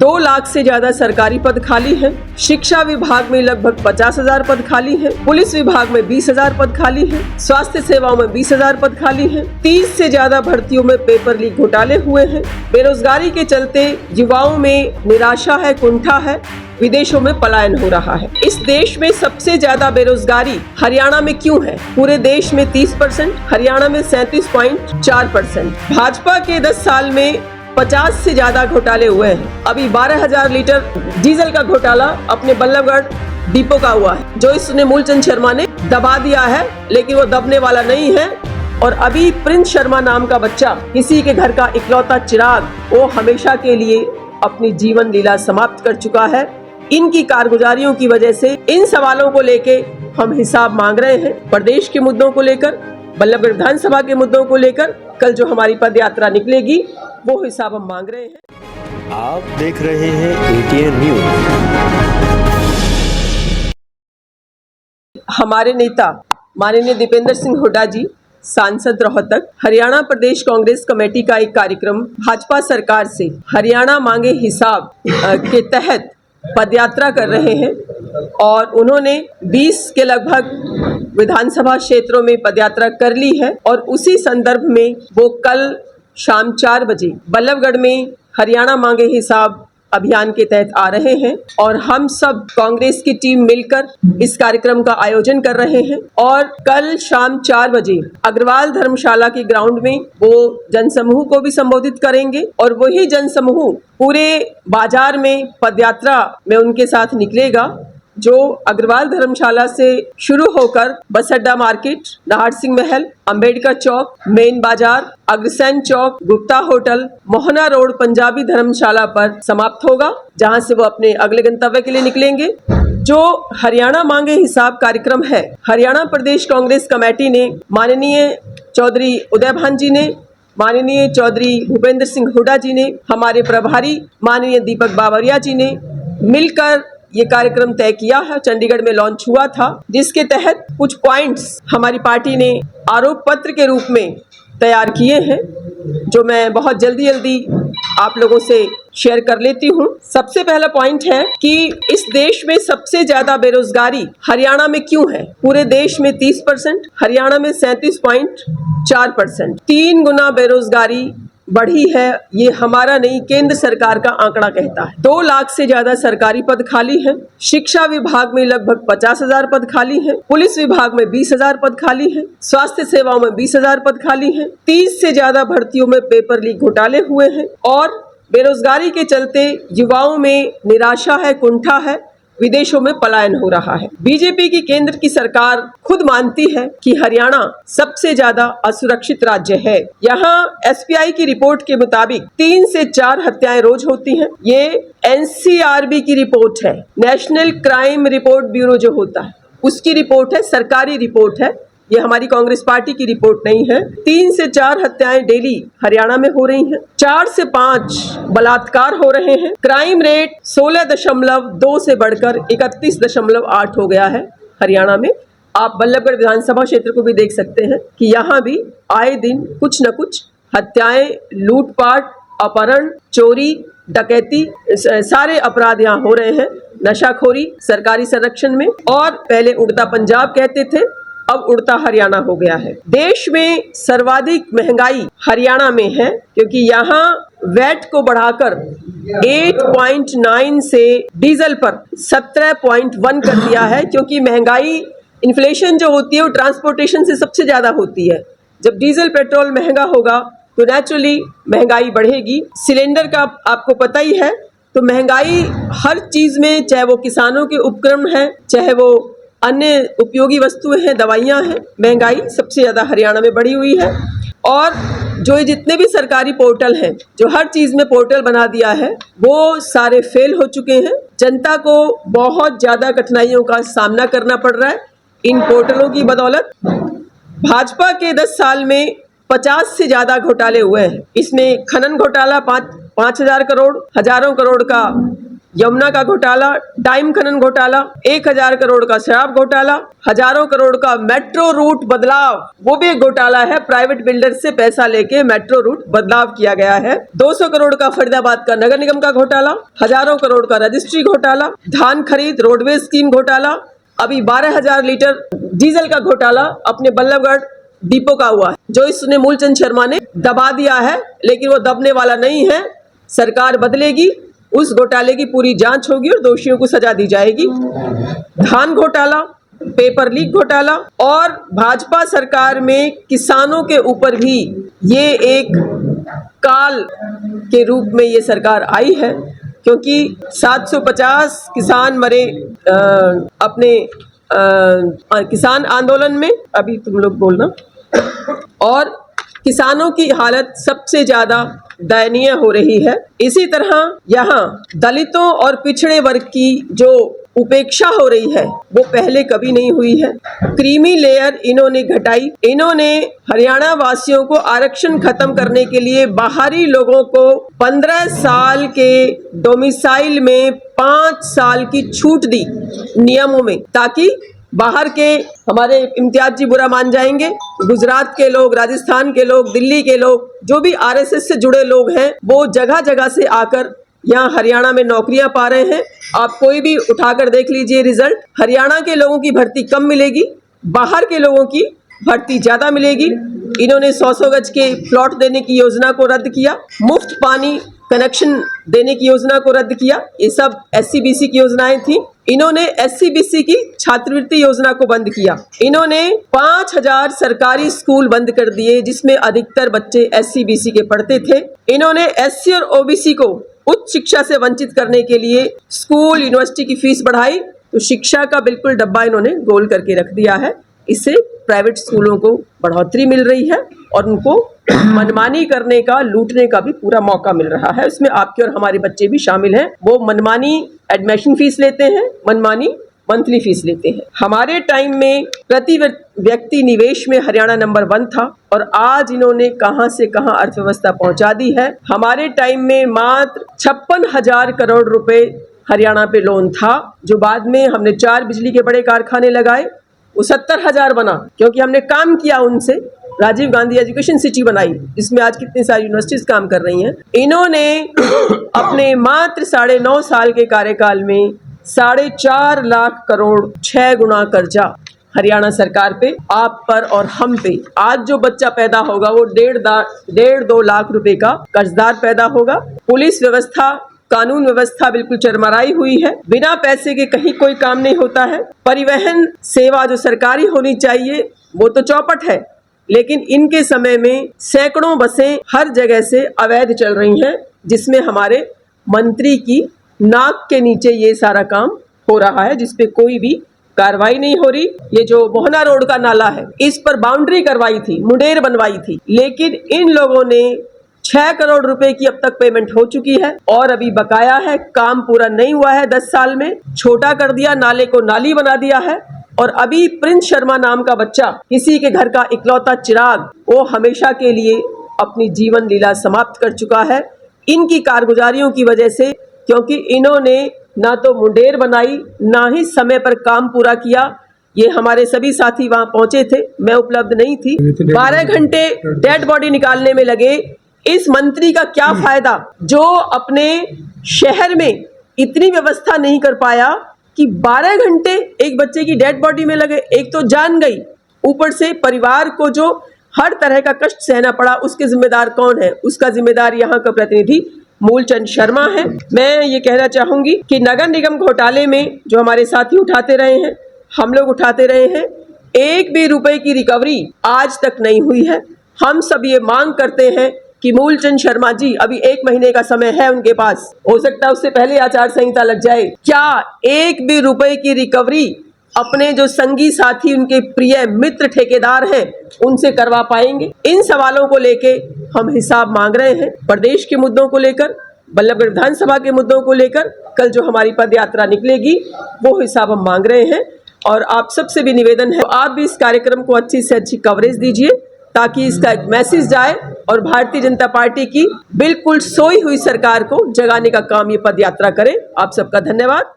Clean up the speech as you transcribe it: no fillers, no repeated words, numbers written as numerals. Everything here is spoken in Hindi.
2 लाख से ज्यादा सरकारी पद खाली हैं। शिक्षा विभाग में लगभग 50,000 पद खाली हैं। पुलिस विभाग में 20,000 पद खाली हैं। स्वास्थ्य सेवाओं में 20,000 पद खाली हैं। 30 से ज्यादा भर्तियों में पेपर लीक घोटाले हुए हैं। बेरोजगारी के चलते युवाओं में निराशा है, कुंठा है, विदेशों में पलायन हो रहा है। इस देश में सबसे ज्यादा बेरोजगारी हरियाणा में क्यों है? पूरे देश में 30%, हरियाणा में 37.4%। भाजपा के 10 साल में 50 से ज्यादा घोटाले हुए हैं। अभी 12,000 लीटर डीजल का घोटाला अपने बल्लभगढ़ डिपो का हुआ है, जो इसने मूलचंद शर्मा ने दबा दिया है, लेकिन वो दबने वाला नहीं है। और अभी प्रिंस शर्मा नाम का बच्चा, किसी के घर का इकलौता चिराग, वो हमेशा के लिए अपनी जीवन लीला समाप्त कर चुका है। इनकी कारगुजारियों की वजह से इन सवालों को लेके हम हिसाब मांग रहे हैं। प्रदेश के मुद्दों को लेकर, बल्लभगढ़ विधानसभा के मुद्दों को लेकर कल जो हमारी पद यात्रा निकलेगी, वो हिसाब हम मांग रहे हैं। आप देख रहे हैं ATN न्यूज। हमारे नेता माननीय दीपेंद्र सिंह हुड्डा जी, सांसद रोहतक, हरियाणा प्रदेश कांग्रेस कमेटी का एक कार्यक्रम भाजपा सरकार से हरियाणा मांगे हिसाब के तहत पदयात्रा कर रहे हैं और उन्होंने 20 के लगभग विधानसभा क्षेत्रों में पदयात्रा कर ली है। और उसी संदर्भ में वो कल शाम 4 बजे बल्लभगढ़ में हरियाणा मांगे हिसाब अभियान के तहत आ रहे हैं और हम सब कांग्रेस की टीम मिलकर इस कार्यक्रम का आयोजन कर रहे हैं। और कल शाम 4 बजे अग्रवाल धर्मशाला के ग्राउंड में वो जनसमूह को भी संबोधित करेंगे और वही जनसमूह पूरे बाजार में पदयात्रा में उनके साथ निकलेगा, जो अग्रवाल धर्मशाला से शुरू होकर बस अड्डा मार्केट, नाहर सिंह महल, अंबेडकर चौक, मेन बाजार, अग्रसेन चौक, गुप्ता होटल, मोहना रोड, पंजाबी धर्मशाला पर समाप्त होगा, जहां से वो अपने अगले गंतव्य के लिए निकलेंगे। जो हरियाणा मांगे हिसाब कार्यक्रम है, हरियाणा प्रदेश कांग्रेस कमेटी ने माननीय चौधरी उदय भान जी ने, माननीय चौधरी भूपेंद्र सिंह हुड्डा जी ने, हमारे प्रभारी माननीय दीपक बावरिया जी ने मिलकर ये कार्यक्रम तय किया है। चंडीगढ़ में लॉन्च हुआ था, जिसके तहत कुछ पॉइंट्स हमारी पार्टी ने आरोप पत्र के रूप में तैयार किए हैं, जो मैं बहुत जल्दी आप लोगों से शेयर कर लेती हूँ। सबसे पहला पॉइंट है कि इस देश में सबसे ज्यादा बेरोजगारी हरियाणा में क्यों है? पूरे देश में 30%, हरियाणा में 37.4%। 3 गुना बेरोजगारी बढ़ी है। ये हमारा नहीं, केंद्र सरकार का आंकड़ा कहता है। 2 लाख से ज्यादा सरकारी पद खाली हैं। शिक्षा विभाग में लगभग 50,000 पद खाली हैं। पुलिस विभाग में 20,000 पद खाली हैं। स्वास्थ्य सेवाओं में 20,000 पद खाली हैं। 30 से ज्यादा भर्तियों में पेपर लीक घोटाले हुए हैं और बेरोजगारी के चलते युवाओं में निराशा है, कुंठा है, विदेशों में पलायन हो रहा है। बीजेपी की केंद्र की सरकार खुद मानती है कि हरियाणा सबसे ज्यादा असुरक्षित राज्य है। यहाँ SPI की रिपोर्ट के मुताबिक 3 से 4 हत्याएं रोज होती हैं। ये NCRB की रिपोर्ट है, नेशनल क्राइम रिपोर्ट ब्यूरो जो होता है उसकी रिपोर्ट है, सरकारी रिपोर्ट है। ये हमारी कांग्रेस पार्टी की रिपोर्ट नहीं है। 3 से 4 हत्याएं डेली हरियाणा में हो रही हैं। 4 से 5 बलात्कार हो रहे हैं। क्राइम रेट 16.2 से बढ़कर 31.8 हो गया है हरियाणा में। आप बल्लभगढ़ विधानसभा क्षेत्र को भी देख सकते हैं कि यहाँ भी आए दिन कुछ न कुछ हत्याएं, लूटपाट, अपहरण, चोरी, डकैती, सारे अपराध यहाँ हो रहे हैं। नशाखोरी सरकारी संरक्षण में, और पहले उड़ता पंजाब कहते थे, अब उड़ता हरियाणा हो गया है। देश में सर्वाधिक महंगाई हरियाणा में है, क्योंकि यहाँ वैट को बढ़ाकर 8.9 से डीजल पर 17.1 कर दिया है। क्योंकि महंगाई, इन्फ्लेशन जो होती है वो ट्रांसपोर्टेशन से सबसे ज्यादा होती है। जब डीजल पेट्रोल महंगा होगा तो नेचुरली महंगाई बढ़ेगी। सिलेंडर का आपको पता ही है, तो महंगाई हर चीज में, चाहे वो किसानों के उपकरण है, चाहे वो अन्य उपयोगी वस्तुएं हैं, दवाइयां हैं, महंगाई सबसे ज्यादा हरियाणा में बढ़ी हुई है। और जो जितने भी सरकारी पोर्टल हैं, जो हर चीज में पोर्टल बना दिया है, वो सारे फेल हो चुके हैं। जनता को बहुत ज्यादा कठिनाइयों का सामना करना पड़ रहा है इन पोर्टलों की बदौलत। भाजपा के 10 साल में 50 से ज्यादा घोटाले हुए हैं। इसमें खनन घोटाला 5,000 करोड़, हजारों करोड़ का यमुना का घोटाला, डाइम खनन घोटाला, 1000 करोड़ का शराब घोटाला, हजारों करोड़ का मेट्रो रूट बदलाव, वो भी एक घोटाला है। प्राइवेट बिल्डर से पैसा लेके मेट्रो रूट बदलाव किया गया है। 200 करोड़ का फरीदाबाद का नगर निगम का घोटाला, हजारों करोड़ का रजिस्ट्री घोटाला, धान खरीद, रोडवेज स्कीम घोटाला, अभी 12,000 लीटर डीजल का घोटाला अपने बल्लभगढ़ डिपो का हुआ है, जो इसने मूलचंद शर्मा ने दबा दिया है, लेकिन वो दबने वाला नहीं है। सरकार बदलेगी, उस घोटाले की पूरी जांच होगी और दोषियों को सजा दी जाएगी। धान घोटाला, पेपर लीक घोटाला और भाजपा सरकार में किसानों के ऊपर भी ये एक काल के रूप में ये सरकार आई है, क्योंकि 750 किसान मरे अपने किसान आंदोलन में। अभी तुम लोग बोलना। और किसानों की हालत सबसे ज्यादा दयनीय हो रही है। इसी तरह यहाँ दलितों और पिछड़े वर्ग की जो उपेक्षा हो रही है वो पहले कभी नहीं हुई है। क्रीमी लेयर इन्होंने घटाई। इन्होंने हरियाणा वासियों को आरक्षण खत्म करने के लिए बाहरी लोगों को 15 साल के डोमिसाइल में 5 साल की छूट दी नियमों में, ताकि बाहर के हमारे इम्तियाज जी बुरा मान जाएंगे, गुजरात के लोग, राजस्थान के लोग, दिल्ली के लोग, जो भी आरएसएस से जुड़े लोग हैं, वो जगह जगह से आकर यहाँ हरियाणा में नौकरियां पा रहे हैं। आप कोई भी उठाकर देख लीजिए रिजल्ट, हरियाणा के लोगों की भर्ती कम मिलेगी, बाहर के लोगों की भर्ती ज्यादा मिलेगी। इन्होंने 100 गज के प्लॉट देने की योजना को रद्द किया, मुफ्त पानी कनेक्शन देने की योजना को रद्द किया। ये सब SC-BC की योजनाएं थी। इन्होंने SC-BC की छात्रवृत्ति योजना को बंद किया। इन्होंने 5000 सरकारी स्कूल बंद कर दिए, जिसमें अधिकतर बच्चे SC-BC के पढ़ते थे। इन्होंने SC और OBC को उच्च शिक्षा से वंचित करने के लिए स्कूल, यूनिवर्सिटी की फीस बढ़ाई, तो शिक्षा का बिल्कुल डब्बा इन्होंने गोल करके रख दिया है। इससे प्राइवेट स्कूलों को बढ़ोतरी मिल रही है और उनको मनमानी करने का, लूटने का भी पूरा मौका मिल रहा है। इसमें आपके और हमारे बच्चे भी शामिल हैं। वो मनमानी एडमिशन फीस लेते हैं, मनमानी मंथली फीस लेते हैं। हमारे टाइम में प्रति व्यक्ति निवेश में हरियाणा नंबर 1 था और आज इन्होंने कहां से कहां अर्थव्यवस्था पहुंचा दी है। हमारे टाइम में मात्र 56,000 करोड़ रुपए हरियाणा पे लोन था, जो बाद में हमने 4 बिजली के बड़े कारखाने लगाए, वो 70,000 बना, क्योंकि हमने काम किया उनसे। राजीव गांधी एजुकेशन सिटी बनाई, जिसमें आज कितनी सारी यूनिवर्सिटीज काम कर रही हैं। इन्होंने अपने मात्र 9.5 साल के कार्यकाल में 4.5 लाख करोड़ 6 गुना कर्जा हरियाणा सरकार पे, आप पर और हम पे। आज जो बच्चा पैदा होगा वो 1.5-2 लाख रुपए का कर्जदार पैदा होगा। पुलिस व्यवस्था, कानून व्यवस्था बिल्कुल चरमराई हुई है। बिना पैसे के कहीं कोई काम नहीं होता है। परिवहन सेवा जो सरकारी होनी चाहिए वो तो चौपट है, लेकिन इनके समय में सैकड़ों बसें हर जगह से अवैध चल रही हैं, जिसमें हमारे मंत्री की नाक के नीचे ये सारा काम हो रहा है, जिसपे कोई भी कार्रवाई नहीं हो रही। ये जो मोहना रोड का नाला है, इस पर बाउंड्री करवाई थी, मुंडेर बनवाई थी, लेकिन इन लोगों ने 6 करोड़ रुपए की अब तक पेमेंट हो चुकी है और अभी बकाया है। काम पूरा नहीं हुआ है। 10 साल में छोटा कर दिया, नाले को नाली बना दिया है। और अभी प्रिंस शर्मा नाम का बच्चा, किसी के घर का इकलौता चिराग, वो हमेशा के लिए अपनी जीवन लीला समाप्त कर चुका है इनकी कारगुजारियों की वजह से, क्योंकि इन्होंने ना तो मुंडेर बनाई, ना ही समय पर काम पूरा किया। ये हमारे सभी साथी वहां पहुंचे थे, मैं उपलब्ध नहीं थी। 12 घंटे डेड बॉडी निकालने में लगे। इस मंत्री का क्या फायदा जो अपने शहर में इतनी व्यवस्था नहीं कर पाया कि 12 घंटे एक बच्चे की डेड बॉडी में लगे। एक तो जान गई, ऊपर से परिवार को जो हर तरह का कष्ट सहना पड़ा, उसके जिम्मेदार कौन है? उसका जिम्मेदार यहाँ का प्रतिनिधि मूलचंद शर्मा है। मैं ये कहना चाहूंगी कि नगर निगम घोटाले में जो हमारे साथी उठाते रहे हैं, हम लोग उठाते रहे हैं, 1 भी रुपए की रिकवरी आज तक नहीं हुई है। हम सब ये मांग करते हैं कि मूलचंद शर्मा जी, अभी 1 महीने का समय है उनके पास, हो सकता है उससे पहले आचार संहिता लग जाए, क्या 1 भी रुपए की रिकवरी अपने जो संगी साथी, उनके प्रिय मित्र ठेकेदार हैं, उनसे करवा पाएंगे? इन सवालों को लेके हम हिसाब मांग रहे हैं। प्रदेश के मुद्दों को लेकर, बल्लभगढ़ विधानसभा के मुद्दों को लेकर कल जो हमारी पद यात्रा निकलेगी, वो हिसाब हम मांग रहे हैं। और आप सबसे भी निवेदन है, आप भी इस कार्यक्रम को अच्छी से अच्छी कवरेज दीजिए, ताकि इसका एक मैसेज जाए और भारतीय जनता पार्टी की बिल्कुल सोई हुई सरकार को जगाने का काम ये पद यात्रा करे। आप सबका धन्यवाद।